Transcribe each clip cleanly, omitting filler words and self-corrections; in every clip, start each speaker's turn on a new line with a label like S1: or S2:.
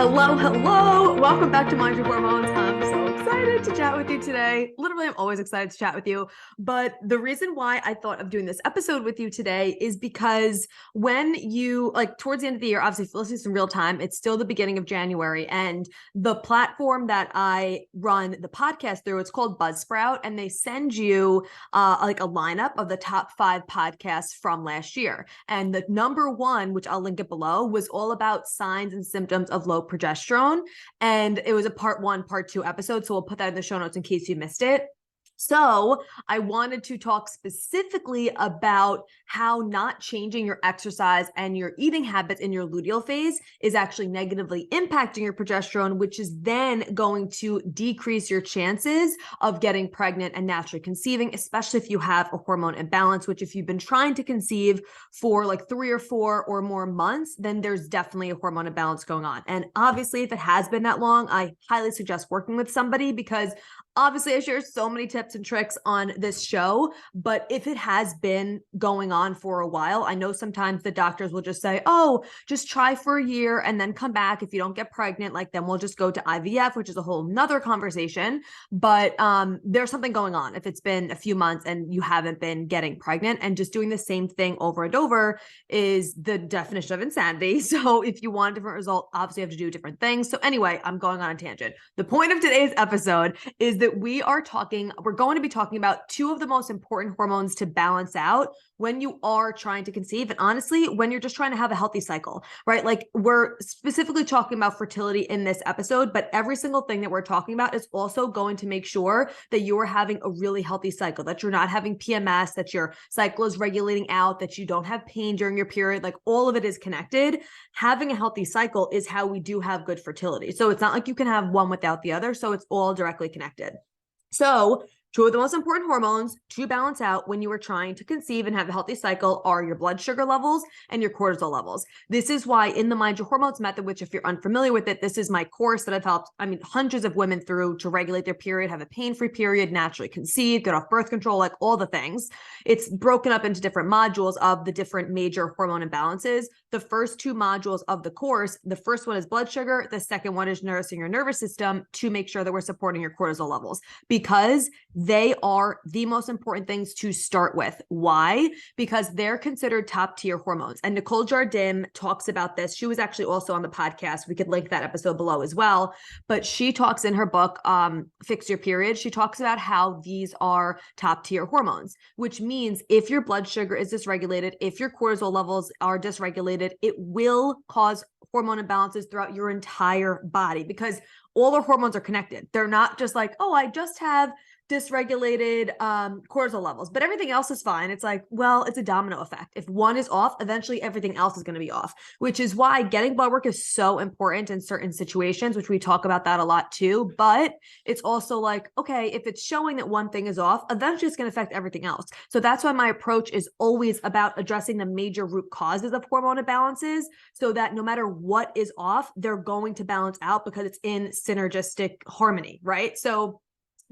S1: Hello, hello. Welcome back to Mind Your Hormones. I'm so excited to chat with you today. Literally, I'm always excited to chat with you. But the reason why I thought of doing this episode with you today is because when you, like, towards the end of the year, obviously, if you're listening in real time, it's still the beginning of January. And the platform that I run the podcast through, it's called Buzzsprout. And they send you like a lineup of the top 5 podcasts from last year. And the number one, which I'll link it below, was all about signs and symptoms of low progesterone. And it was a part 1, part 2 episode. So we'll put that in the show notes in case you missed it. So I wanted to talk specifically about how not changing your exercise and your eating habits in your luteal phase is actually negatively impacting your progesterone, which is then going to decrease your chances of getting pregnant and naturally conceiving, especially if you have a hormone imbalance, which if you've been trying to conceive for like 3 or 4 or more months, then there's definitely a hormone imbalance going on. And obviously, if it has been that long, I highly suggest working with somebody because obviously, I share so many tips and tricks on this show, but if it has been going on for a while, I know sometimes the doctors will just say, oh, just try for a year and then come back. If you don't get pregnant, like then we'll just go to IVF, which is a whole nother conversation. But there's something going on if it's been a few months and you haven't been getting pregnant, and just doing the same thing over and over is the definition of insanity. So if you want a different result, obviously you have to do different things. So anyway, I'm going on a tangent. The point of today's episode is that we're going to be talking about 2 of the most important hormones to balance out when you are trying to conceive. And honestly, when you're just trying to have a healthy cycle, right? Like, we're specifically talking about fertility in this episode, but every single thing that we're talking about is also going to make sure that you are having a really healthy cycle, that you're not having PMS, that your cycle is regulating out, that you don't have pain during your period. Like, all of it is connected. Having a healthy cycle is how we do have good fertility. So it's not like you can have one without the other. So it's all directly connected. So 2 of the most important hormones to balance out when you are trying to conceive and have a healthy cycle are your blood sugar levels and your cortisol levels. This is why in the Mind Your Hormones method, which if you're unfamiliar with it, this is my course that I've helped, hundreds of women through to regulate their period, have a pain-free period, naturally conceive, get off birth control, like all the things. It's broken up into different modules of the different major hormone imbalances. The first 2 modules of the course, the first one is blood sugar. The second one is nourishing your nervous system to make sure that we're supporting your cortisol levels, because they are the most important things to start with. Why? Because they're considered top tier hormones. And Nicole Jardim talks about this. She was actually also on the podcast. We could link that episode below as well. But she talks in her book, Fix Your Period. She talks about how these are top tier hormones, which means if your blood sugar is dysregulated, if your cortisol levels are dysregulated, it will cause hormone imbalances throughout your entire body, because all the hormones are connected. They're not just like, oh, I just have dysregulated cortisol levels, but everything else is fine. It's like, well, it's a domino effect. If one is off, eventually everything else is going to be off, which is why getting blood work is so important in certain situations, which we talk about that a lot too. But it's also like, okay, if it's showing that one thing is off, eventually it's going to affect everything else. So that's why my approach is always about addressing the major root causes of hormone imbalances, so that no matter what is off, they're going to balance out because it's in synergistic harmony, right? So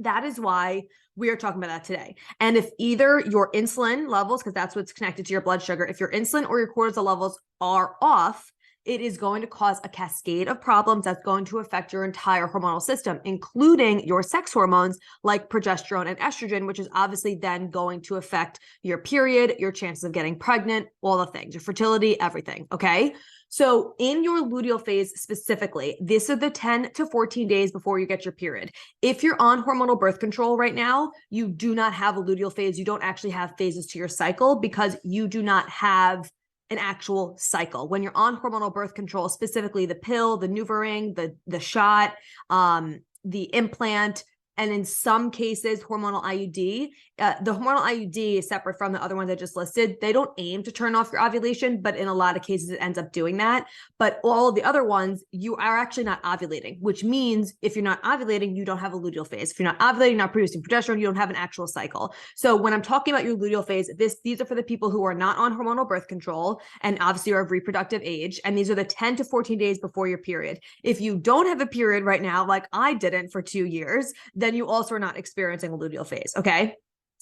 S1: that is why we are talking about that today. And if either your insulin levels, because that's what's connected to your blood sugar, if your insulin or your cortisol levels are off, it is going to cause a cascade of problems that's going to affect your entire hormonal system, including your sex hormones like progesterone and estrogen, which is obviously then going to affect your period, your chances of getting pregnant, all the things, your fertility, everything. Okay. So in your luteal phase specifically, these are the 10 to 14 days before you get your period. If you're on hormonal birth control right now, you do not have a luteal phase. You don't actually have phases to your cycle because you do not have an actual cycle. When you're on hormonal birth control, specifically the pill, the NuvaRing, the shot, the implant, and in some cases, hormonal IUD. The hormonal IUD is separate from the other ones I just listed. They don't aim to turn off your ovulation, but in a lot of cases, it ends up doing that. But all of the other ones, you are actually not ovulating, which means if you're not ovulating, you don't have a luteal phase. If you're not ovulating, not producing progesterone, you don't have an actual cycle. So when I'm talking about your luteal phase, these are for the people who are not on hormonal birth control and obviously are of reproductive age. And these are the 10 to 14 days before your period. If you don't have a period right now, like I didn't for 2 years, then you also are not experiencing a luteal phase, okay?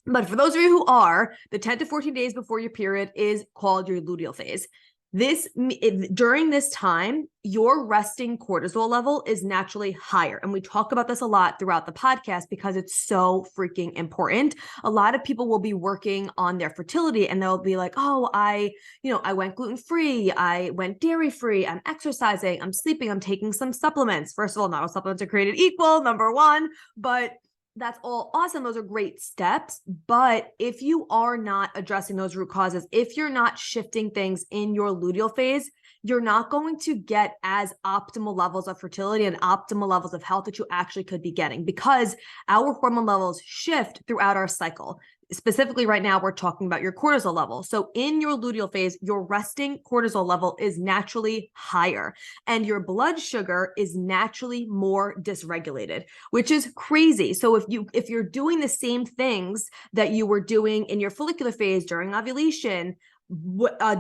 S1: But for those of you who are, the 10 to 14 days before your period is called your luteal phase. During this time, your resting cortisol level is naturally higher. And we talk about this a lot throughout the podcast because it's so freaking important. A lot of people will be working on their fertility and they'll be like, oh, I went gluten-free, I went dairy-free, I'm exercising, I'm sleeping, I'm taking some supplements. First of all, not all supplements are created equal, number one, but that's all awesome. Those are great steps. But if you are not addressing those root causes, if you're not shifting things in your luteal phase, you're not going to get as optimal levels of fertility and optimal levels of health that you actually could be getting, because our hormone levels shift throughout our cycle. Specifically right now, we're talking about your cortisol level. So in your luteal phase, your resting cortisol level is naturally higher and your blood sugar is naturally more dysregulated, which is crazy. So if you're doing the same things that you were doing in your follicular phase during ovulation,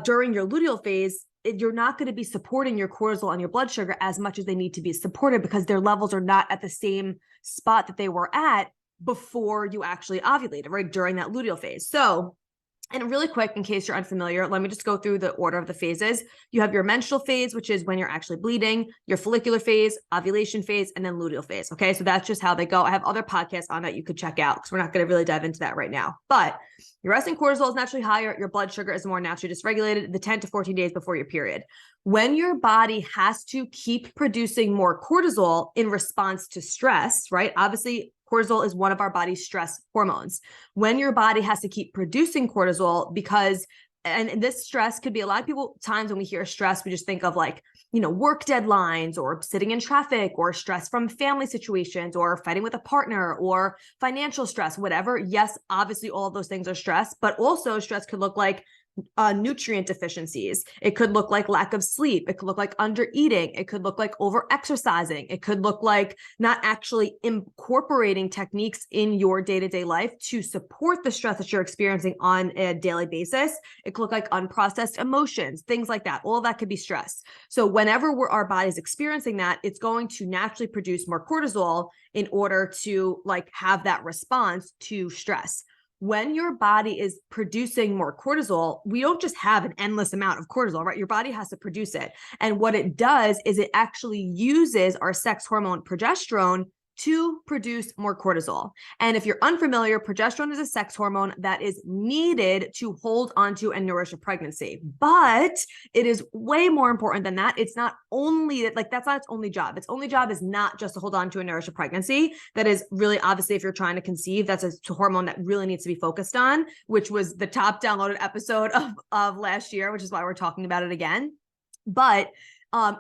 S1: during your luteal phase, you're not going to be supporting your cortisol and your blood sugar as much as they need to be supported because their levels are not at the same spot that they were at before you actually ovulated, right? During that luteal phase. So, and really quick, in case you're unfamiliar, let me just go through the order of the phases. You have your menstrual phase, which is when you're actually bleeding, your follicular phase, ovulation phase, and then luteal phase. Okay. So that's just how they go. I have other podcasts on that you could check out because we're not going to really dive into that right now. But your resting cortisol is naturally higher. Your blood sugar is more naturally dysregulated the 10 to 14 days before your period. When your body has to keep producing more cortisol in response to stress, right? Obviously, cortisol is one of our body's stress hormones. When your body has to keep producing cortisol and this stress could be a lot of people times when we hear stress, we just think of like, work deadlines or sitting in traffic or stress from family situations or fighting with a partner or financial stress, whatever. Yes, obviously all of those things are stress, but also stress could look like nutrient deficiencies. It could look like lack of sleep. It could look like under eating. It could look like over exercising. It could look like not actually incorporating techniques in your day-to-day life to support the stress that you're experiencing on a daily basis. It could look like unprocessed emotions, things like that. All of that could be stress. So whenever our body's experiencing that, it's going to naturally produce more cortisol in order to have that response to stress. When your body is producing more cortisol, we don't just have an endless amount of cortisol, right? Your body has to produce it. And what it does is it actually uses our sex hormone progesterone to produce more cortisol. And if you're unfamiliar, progesterone is a sex hormone that is needed to hold onto and nourish a pregnancy. But it is way more important than that. It's not only that's not its only job. Its only job is not just to hold on to and nourish a pregnancy. That is really, obviously, if you're trying to conceive, that's a hormone that really needs to be focused on, which was the top downloaded episode of last year, which is why we're talking about it again. But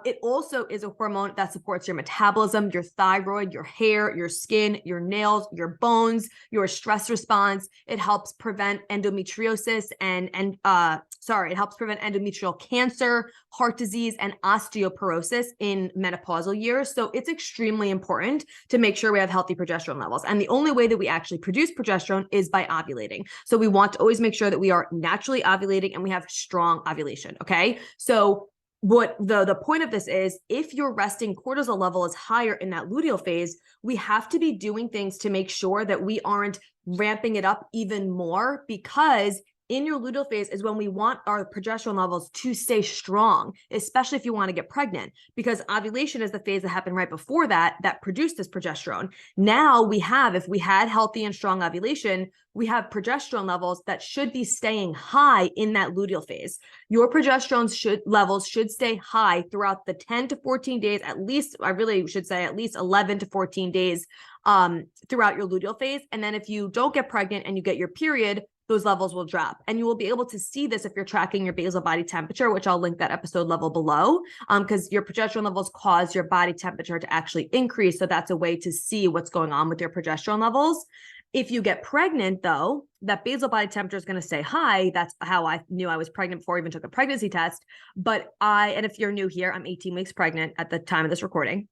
S1: it also is a hormone that supports your metabolism, your thyroid, your hair, your skin, your nails, your bones, your stress response. It helps prevent endometriosis it helps prevent endometrial cancer, heart disease, and osteoporosis in menopausal years. So it's extremely important to make sure we have healthy progesterone levels. And the only way that we actually produce progesterone is by ovulating. So we want to always make sure that we are naturally ovulating and we have strong ovulation. Okay. So what the point of this is, if your resting cortisol level is higher in that luteal phase, we have to be doing things to make sure that we aren't ramping it up even more, because in your luteal phase is when we want our progesterone levels to stay strong, especially if you want to get pregnant, because ovulation is the phase that happened right before that produced this progesterone. Now if we had healthy and strong ovulation, we have progesterone levels that should be staying high in that luteal phase. Your progesterone levels should stay high throughout the 10 to 14 days, at least, I really should say at least 11 to 14 days throughout your luteal phase. And then if you don't get pregnant and you get your period, those levels will drop. And you will be able to see this if you're tracking your basal body temperature, which I'll link that episode level below, because your progesterone levels cause your body temperature to actually increase. So that's a way to see what's going on with your progesterone levels. If you get pregnant, though, that basal body temperature is going to stay high. That's how I knew I was pregnant before I even took a pregnancy test. And if you're new here, I'm 18 weeks pregnant at the time of this recording.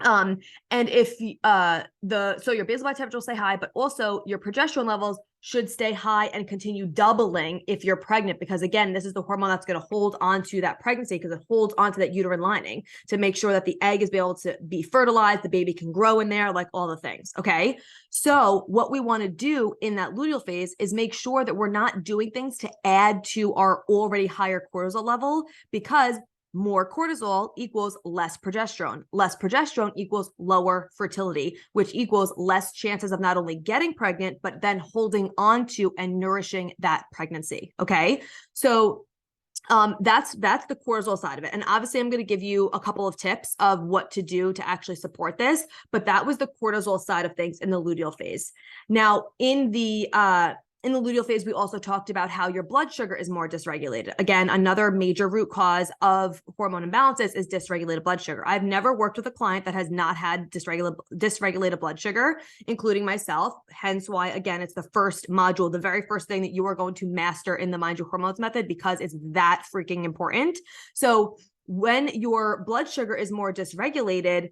S1: And if so your basal body temperature will stay high, but also your progesterone levels should stay high and continue doubling if you're pregnant, because again, this is the hormone that's going to hold onto that pregnancy, because it holds onto that uterine lining to make sure that the egg is able to be fertilized, the baby can grow in there, like all the things. Okay. So what we want to do in that luteal phase is make sure that we're not doing things to add to our already higher cortisol level, because more cortisol equals less progesterone. Less progesterone equals lower fertility, which equals less chances of not only getting pregnant, but then holding on to and nourishing that pregnancy. Okay. So that's the cortisol side of it. And obviously I'm going to give you a couple of tips of what to do to actually support this, but that was the cortisol side of things in the luteal phase. Now in the luteal phase, we also talked about how your blood sugar is more dysregulated. Again, another major root cause of hormone imbalances is dysregulated blood sugar. I've never worked with a client that has not had dysregulated blood sugar, including myself. Hence why, again, it's the first module, the very first thing that you are going to master in the Mind Your Hormones method, because it's that freaking important. So when your blood sugar is more dysregulated,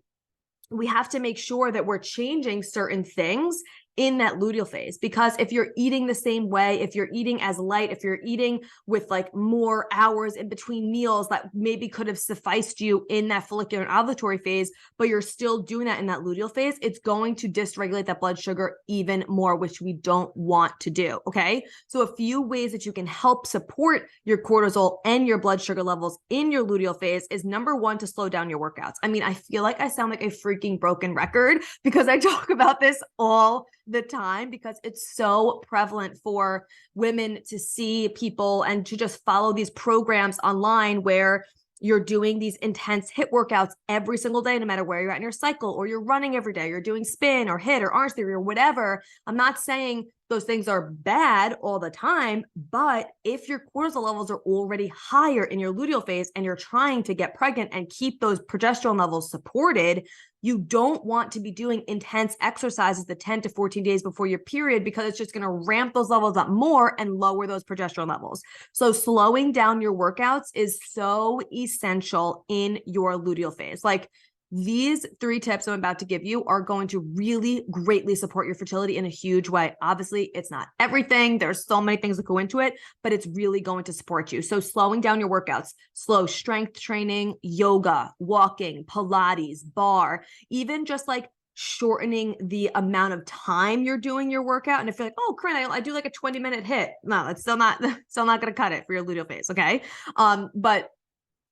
S1: we have to make sure that we're changing certain things in that luteal phase, because if you're eating the same way, if you're eating as light, if you're eating with like more hours in between meals that maybe could have sufficed you in that follicular and ovulatory phase, but you're still doing that in that luteal phase, it's going to dysregulate that blood sugar even more, which we don't want to do. Okay. So a few ways that you can help support your cortisol and your blood sugar levels in your luteal phase is, number one, to slow down your workouts. I mean, I feel like I sound like a freaking broken record because I talk about this all the time, because it's so prevalent for women to see people and to just follow these programs online where you're doing these intense HIIT workouts every single day, no matter where you're at in your cycle, or you're running every day, you're doing spin or HIIT or Orange Theory or whatever. I'm not saying those things are bad all the time, but if your cortisol levels are already higher in your luteal phase and you're trying to get pregnant and keep those progesterone levels supported, you don't want to be doing intense exercises the 10 to 14 days before your period, because it's just going to ramp those levels up more and lower those progesterone levels. So slowing down your workouts is so essential in your luteal phase. Like, these 3 tips I'm about to give you are going to really greatly support your fertility in a huge way. Obviously, it's not everything. There's so many things that go into it, but it's really going to support you. So slowing down your workouts, slow strength training, yoga, walking, Pilates, bar, even just like shortening the amount of time you're doing your workout. And if you're like, oh, Corinne, I do like a 20-minute HIIT. No, it's still not going to cut it for your luteal phase. Okay. But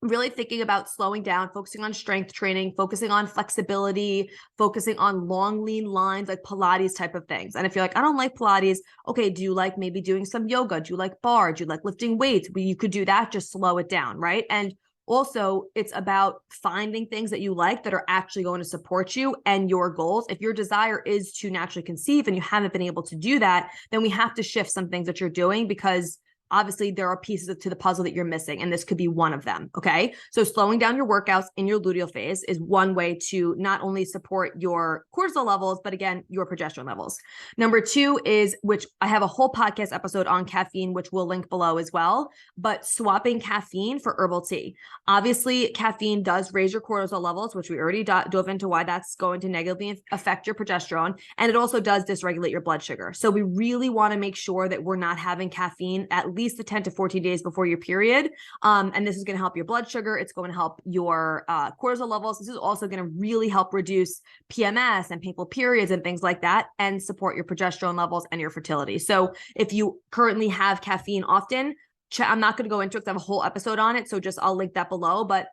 S1: really thinking about slowing down, focusing on strength training, focusing on flexibility, focusing on long, lean lines, like Pilates type of things. And if you're like, I don't like Pilates, okay, do you like maybe doing some yoga? Do you like bar? Do you like lifting weights? Well, you could do that, just slow it down, right? And also, it's about finding things that you like that are actually going to support you and your goals. If your desire is to naturally conceive and you haven't been able to do that, then we have to shift some things that you're doing, because obviously there are pieces to the puzzle that you're missing, and this could be one of them. Okay. So slowing down your workouts in your luteal phase is one way to not only support your cortisol levels, but again, your progesterone levels. Number 2 is, which I have a whole podcast episode on caffeine, which we'll link below as well, but swapping caffeine for herbal tea. Obviously, caffeine does raise your cortisol levels, which we already dove into why that's going to negatively affect your progesterone. And it also does dysregulate your blood sugar. So we really want to make sure that we're not having caffeine at least the 10 to 14 days before your period. And this is going to help your blood sugar. It's going to help your cortisol levels. This is also going to really help reduce PMS and painful periods and things like that, and support your progesterone levels and your fertility. So if you currently have caffeine often, I'm not going to go into it because I have a whole episode on it. So I'll link that below, but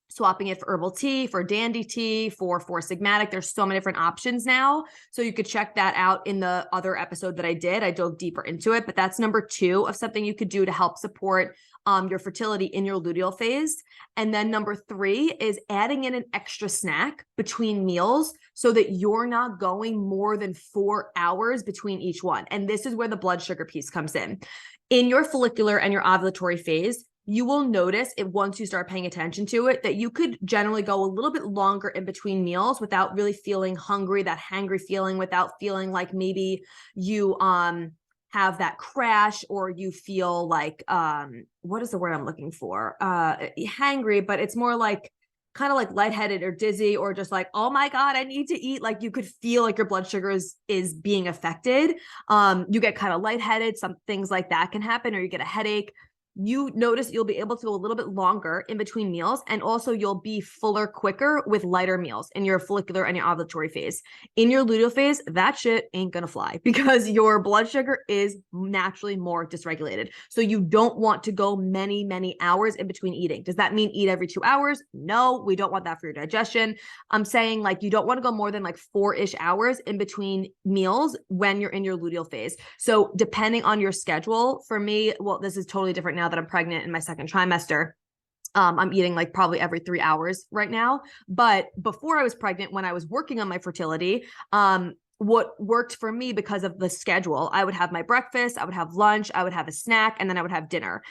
S1: swapping it for herbal tea, for dandy tea, for Four Sigmatic. There's so many different options now. So you could check that out in the other episode that I did. I dove deeper into it, but that's number 2 of something you could do to help support your fertility in your luteal phase. And then number 3 is adding in an extra snack between meals so that you're not going more than 4 hours between each one. And this is where the blood sugar piece comes in. In your follicular and your ovulatory phase, you will notice it once you start paying attention to it, that you could generally go a little bit longer in between meals without really feeling hungry, that hangry feeling, without feeling like maybe you have that crash, or you feel like what is the word I'm looking for? Hangry, but it's more like kind of like lightheaded or dizzy, or just like, oh my God, I need to eat. Like you could feel like your blood sugar is being affected. You get kind of lightheaded, some things like that can happen, or you get a headache. You notice you'll be able to go a little bit longer in between meals, and also you'll be fuller quicker with lighter meals in your follicular and your ovulatory phase. In your luteal phase, that shit ain't gonna fly because your blood sugar is naturally more dysregulated. So you don't want to go many, many hours in between eating. Does that mean eat every 2 hours? No, we don't want that for your digestion. I'm saying like you don't want to go more than like 4-ish hours in between meals when you're in your luteal phase. So depending on your schedule, for me, well, this is totally different now that I'm pregnant in my second trimester. I'm eating like probably every 3 hours right now. But before I was pregnant, when I was working on my fertility, what worked for me because of the schedule, I would have my breakfast, I would have lunch, I would have a snack, and then I would have dinner.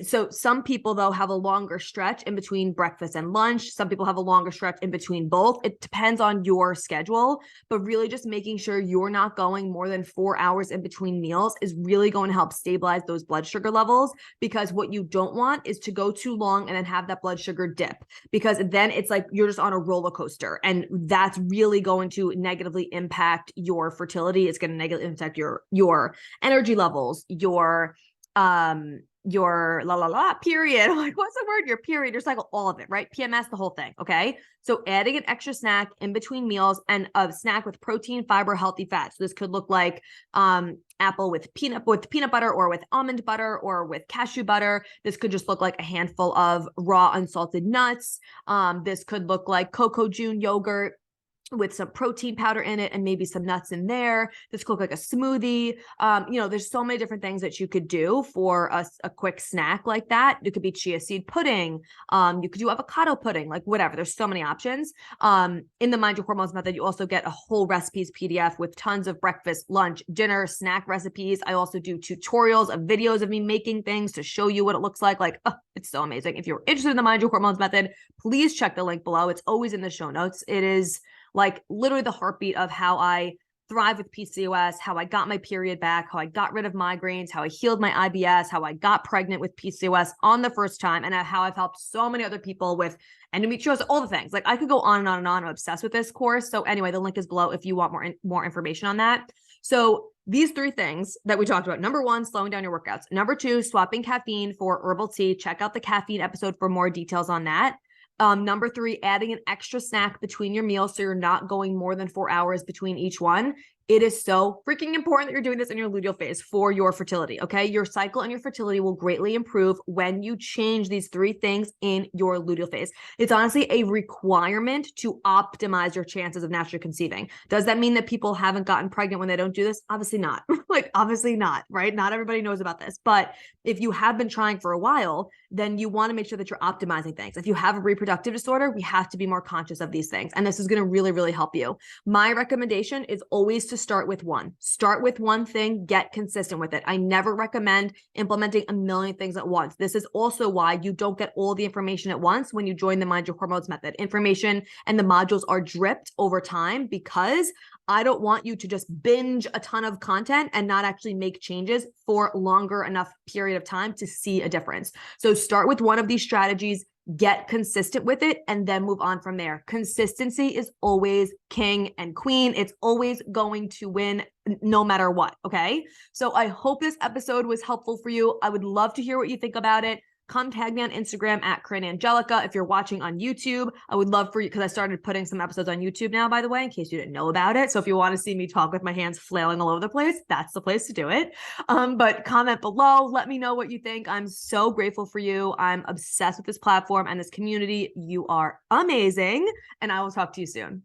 S1: So some people though have a longer stretch in between breakfast and lunch. Some people have a longer stretch in between both. It depends on your schedule, but really just making sure you're not going more than 4 hours in between meals is really going to help stabilize those blood sugar levels, because what you don't want is to go too long and then have that blood sugar dip, because then it's like you're just on a roller coaster, and that's really going to negatively impact your fertility. It's going to negatively impact your energy levels, your period. Like, what's the word? Your period, your cycle, all of it, right? PMS, the whole thing. Okay. So adding an extra snack in between meals, and a snack with protein, fiber, healthy fats. So this could look like apple with peanut butter, or with almond butter, or with cashew butter. This could just look like a handful of raw unsalted nuts. This could look like cocoa June yogurt with some protein powder in it and maybe some nuts in there. This could look like a smoothie. There's so many different things that you could do for a quick snack like that. It could be chia seed pudding. You could do avocado pudding, like whatever. There's so many options. In the Mind Your Hormones method, you also get a whole recipes PDF with tons of breakfast, lunch, dinner, snack recipes. I also do tutorials of videos of me making things to show you what it looks like. It's so amazing. If you're interested in the Mind Your Hormones method, please check the link below. It's always in the show notes. It is like literally the heartbeat of how I thrive with PCOS, how I got my period back, how I got rid of migraines, how I healed my IBS, how I got pregnant with PCOS on the first time, and how I've helped so many other people with endometriosis, all the things. Like I could go on and on and on. I'm obsessed with this course. So anyway, the link is below if you want more information on that. So these 3 things that we talked about: number 1, slowing down your workouts; number 2, swapping caffeine for herbal tea. Check out the caffeine episode for more details on that. Number 3, adding an extra snack between your meals so you're not going more than 4 hours between each one. It is so freaking important that you're doing this in your luteal phase for your fertility, okay? Your cycle and your fertility will greatly improve when you change these 3 things in your luteal phase. It's honestly a requirement to optimize your chances of naturally conceiving. Does that mean that people haven't gotten pregnant when they don't do this? Obviously not. Obviously not, right? Not everybody knows about this. But if you have been trying for a while, then you want to make sure that you're optimizing things. If you have a reproductive disorder, we have to be more conscious of these things. And this is going to really, really help you. My recommendation is always to start with one. Start with one thing, get consistent with it. I never recommend implementing a million things at once. This is also why you don't get all the information at once when you join the Mind Your Hormones method. Information and the modules are dripped over time, because I don't want you to just binge a ton of content and not actually make changes for longer enough period of time to see a difference. So start with one of these strategies, get consistent with it, and then move on from there. Consistency is always king and queen. It's always going to win no matter what. Okay. So I hope this episode was helpful for you. I would love to hear what you think about it. Come tag me on Instagram at Corinne Angelica. If you're watching on YouTube, I would love for you, because I started putting some episodes on YouTube now, by the way, in case you didn't know about it. So if you want to see me talk with my hands flailing all over the place, that's the place to do it. But comment below. Let me know what you think. I'm so grateful for you. I'm obsessed with this platform and this community. You are amazing. And I will talk to you soon.